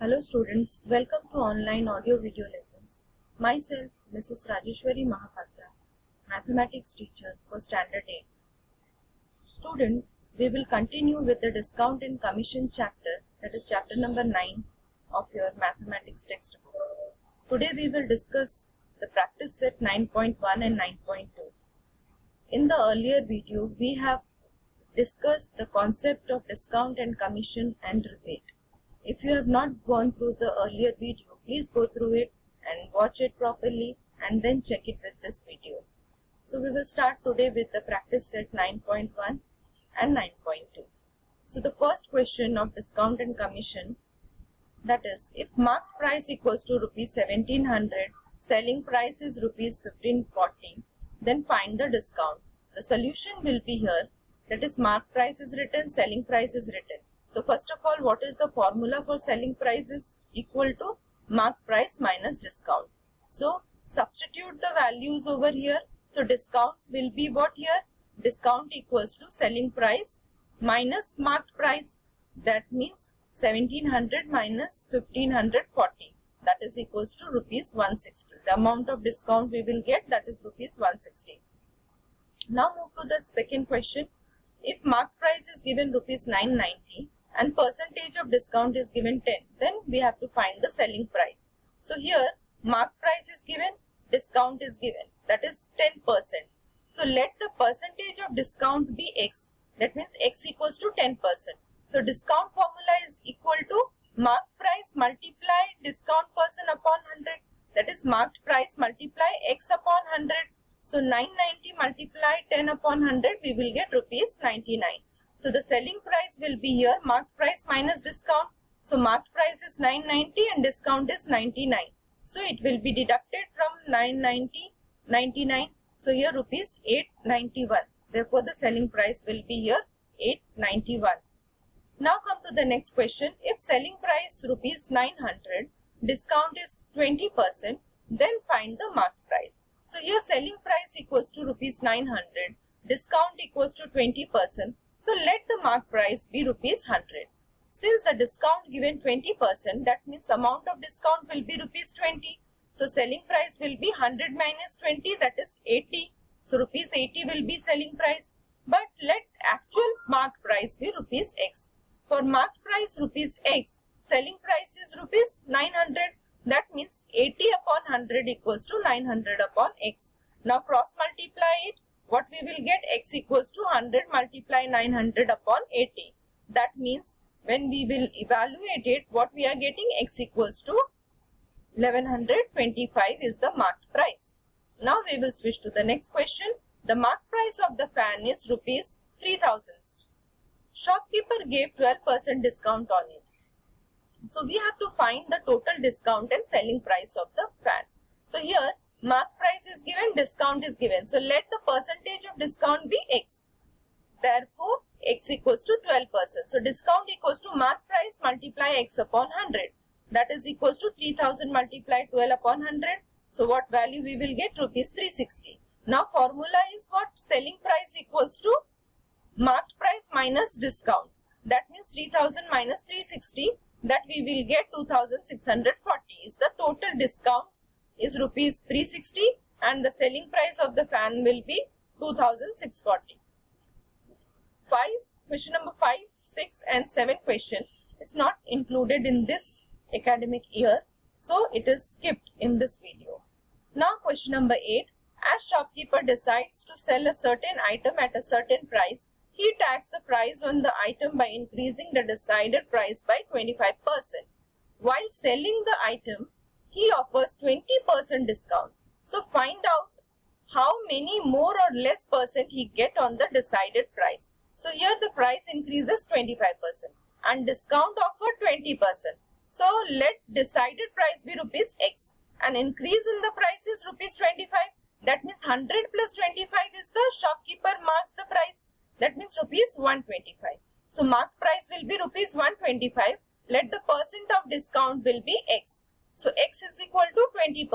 Hello students, welcome to online audio video lessons. Myself, Mrs. Rajeshwari Mahapatra, Mathematics teacher for Standard 8. Student, we will continue with the discount and commission chapter, that is chapter number 9 of your Mathematics textbook. Today we will discuss the practice set 9.1 and 9.2. In the earlier video, we have discussed the concept of discount and commission and rebate. If you have not gone through the earlier video, please go through it and watch it properly and then check it with this video. So we will start today with the practice set 9.1 and 9.2. So the first question of discount and commission, that is, if marked price equals to rupees 1700, selling price is rupees 1540, then find the discount. The solution will be here, that is, marked price is written, selling price is written. So first of all, what is the formula for selling price is equal to marked price minus discount. So substitute the values over here. So discount will be what here? Discount equals to selling price minus marked price. That means 1700 minus 1540. That is equals to rupees 160. The amount of discount we will get, that is rupees 160. Now move to the second question. If marked price is given rupees 990 and percentage of discount is given 10, then we have to find the selling price. So here marked price is given, discount is given, that is 10%. So let the percentage of discount be x, that means x equals to 10%. So discount formula is equal to marked price multiply discount percent upon 100, that is marked price multiply x upon 100. So 990 multiply 10 upon 100, we will get rupees 99. So the selling price will be here marked price minus discount. So marked price is 990 and discount is 99. So it will be deducted from 990, 99. So here rupees 891. Therefore the selling price will be here 891. Now come to the next question. If selling price rupees 900, discount is 20%, then find the marked price. So here selling price equals to rupees 900, discount equals to 20%. So let the marked price be rupees 100. Since the discount given 20%, that means amount of discount will be rupees 20. So selling price will be 100 minus 20, that is 80. So rupees 80 will be selling price. But let actual marked price be rupees x. For marked price rupees x, selling price is rupees 900. That means 80 upon 100 equals to 900 upon x. Now cross multiply it. What we will get? X equals to 100 multiply 900 upon 80. That means when we will evaluate it, what we are getting? X equals to 1125 is the marked price. Now we will switch to the next question. The marked price of the fan is rupees 3000. Shopkeeper gave 12% discount on it. So we have to find the total discount and selling price of the fan. So here marked price is given, discount is given. So let the percentage of discount be x. Therefore x equals to 12%. So discount equals to marked price multiply x upon 100. That is equals to 3000 multiply 12 upon 100. So what value we will get? Rupees 360. Now formula is what? Selling price equals to marked price minus discount. That means 3000 minus 360. That we will get 2640 is the total discount is rupees 360 and the selling price of the fan will be 2640. Question number 5, 6 and 7 question is not included in this academic year, so it is skipped in this video. Now question number 8, as shopkeeper decides to sell a certain item at a certain price, he tags the price on the item by increasing the decided price by 25%. While selling the item, he offers 20% discount. So find out how many more or less percent he get on the decided price. So here the price increases 25% and discount offer 20%. So let decided price be rupees x and increase in the price is rupees 25. That means 100 plus 25 is the shopkeeper marks the price. That means rupees 125. So marked price will be rupees 125. Let the percent of discount will be x. So x is equal to 20%.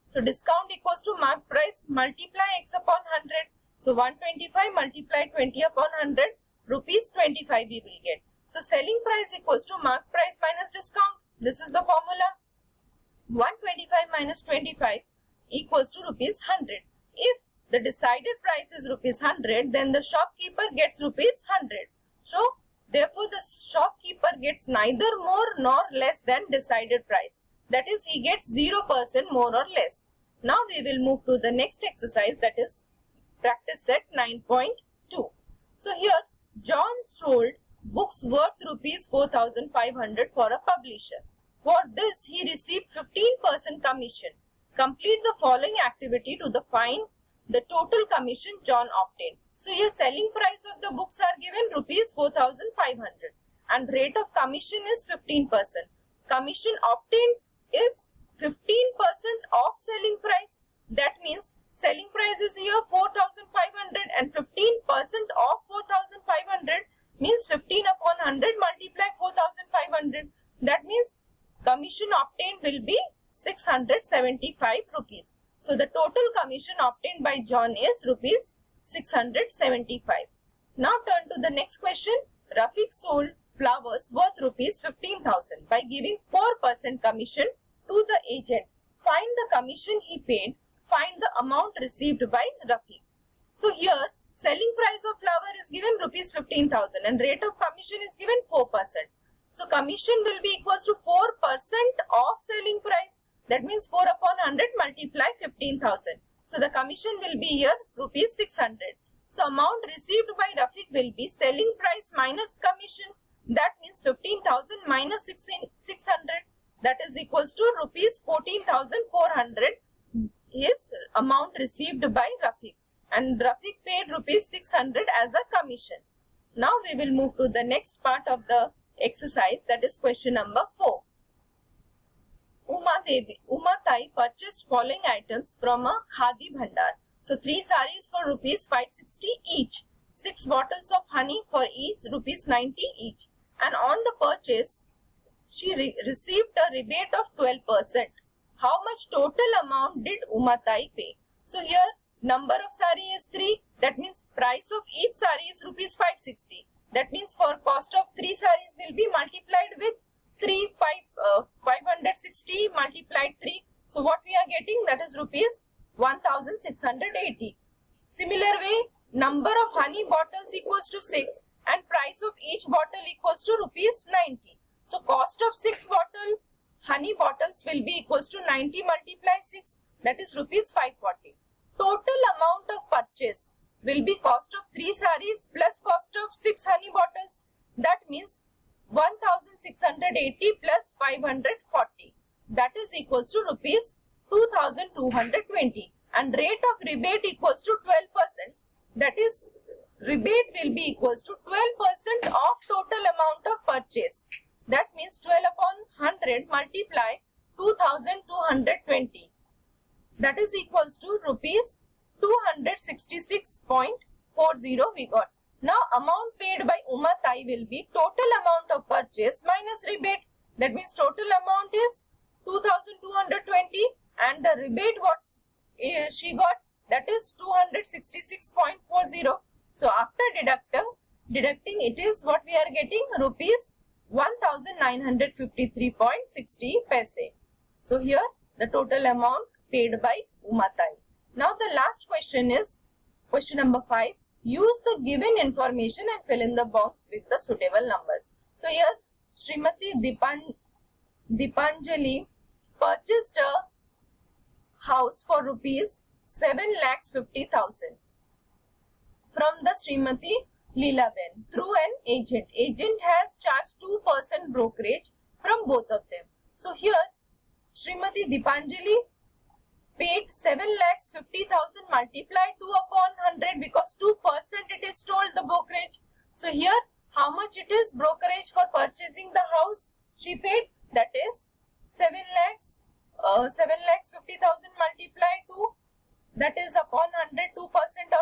So discount equals to marked price multiply x upon 100. So 125 multiply 20 upon 100, rupees 25 we will get. So selling price equals to marked price minus discount. This is the formula. 125 minus 25 equals to rupees 100. If the decided price is rupees 100, then the shopkeeper gets rupees 100. So, therefore, the shopkeeper gets neither more nor less than decided price. That is, he gets 0% more or less. Now, we will move to the next exercise, that is practice set 9.2. So, here, John sold books worth rupees 4,500 for a publisher. For this, he received 15% commission. Complete the following activity to find the total commission John obtained. So, here selling price of the books are given rupees 4,500 and rate of commission is 15%. Commission obtained is 15% of selling price. That means selling price is here 4,500 and 15% of 4,500 means 15 upon 100 multiply 4,500. That means commission obtained will be 675 rupees. So the total commission obtained by John is rupees 675. Now turn to the next question. Rafiq sold flowers worth rupees 15,000 by giving 4% commission to the agent. Find the commission he paid. Find the amount received by Rafiq. So here selling price of flower is given rupees 15,000 and rate of commission is given 4%. So commission will be equals to 4% of selling price. That means 4 upon 100 multiply 15,000. So the commission will be here rupees 600. So amount received by Rafiq will be selling price minus commission. That means 15,000 minus 600. That is equals to rupees 14,400 is amount received by Rafiq. And Rafiq paid rupees 600 as a commission. Now we will move to the next part of the exercise, that is question number 4. Uma Tai purchased following items from a Khadi Bhandar. So 3 saris for rupees 560 each, 6 bottles of honey for each rupees 90 each. And on the purchase, she received a rebate of 12%. How much total amount did Uma Tai pay? So here number of sari is 3. That means price of each sari is rupees 560. That means for cost of 3 saris will be multiplied with 560 multiplied 3. So what we are getting, that is rupees 1,680. Similar way, number of honey bottles equals to 6 and price of each bottle equals to rupees 90. So cost of 6 honey bottles will be equals to 90 multiply 6, that is rupees 540. Total amount of purchase will be cost of 3 saris plus cost of 6 honey bottles. That means 1,680 plus 540. That is equals to rupees 2,220. And rate of rebate equals to 12%. That is rebate will be equals to 12% of total amount of purchase. That means 12 upon 100 multiply 2,220. That is equals to rupees 266.40 we got. Now amount paid by Uma Tai will be total amount of purchase minus rebate. That means total amount is 2,220 and the rebate what she got, that is 266.40. So after deducting it is what we are getting, rupees 1,953.60 paise. So here the total amount paid by Uma Tai. Now the last question is question number 5. Use the given information and fill in the box with the suitable numbers. So here Srimati Dipanjali purchased a house for rupees 7,50,000 from the Srimati Leelaben through an agent. Agent has charged 2% brokerage from both of them. So here Srimati Dipanjali paid 7,50,000 multiplied 2 upon 100 because 2% it is told the brokerage. So here how much it is brokerage for purchasing the house she paid, that is 7,50,000 multiplied 2, that is upon 100 2%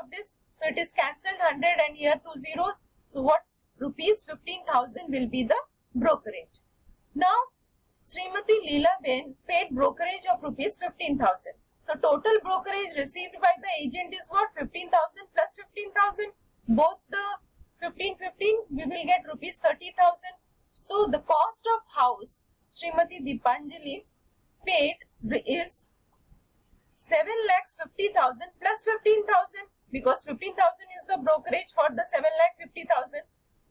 of this. So it is cancelled 100 and here 2 zeros. So what, rupees 15,000 will be the brokerage. Now Srimati Leelaben paid brokerage of rupees 15,000. So total brokerage received by the agent is what, 15,000 plus 15,000. Both the 15 we will get rupees 30,000. So the cost of house Srimati Deepanjali paid is 7,50,000 plus 15,000, because 15,000 is the brokerage for the 7,50,000.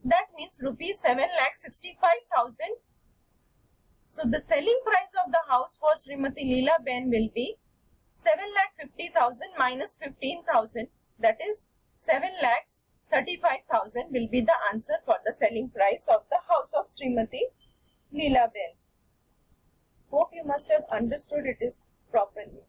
That means rupees 7,65,000. So the selling price of the house for Srimati Leela Ben will be 7,50,000 minus 15,000. That is 7,35,000 will be the answer for the selling price of the house of Srimati Leela Ben. Hope you must have understood it is properly.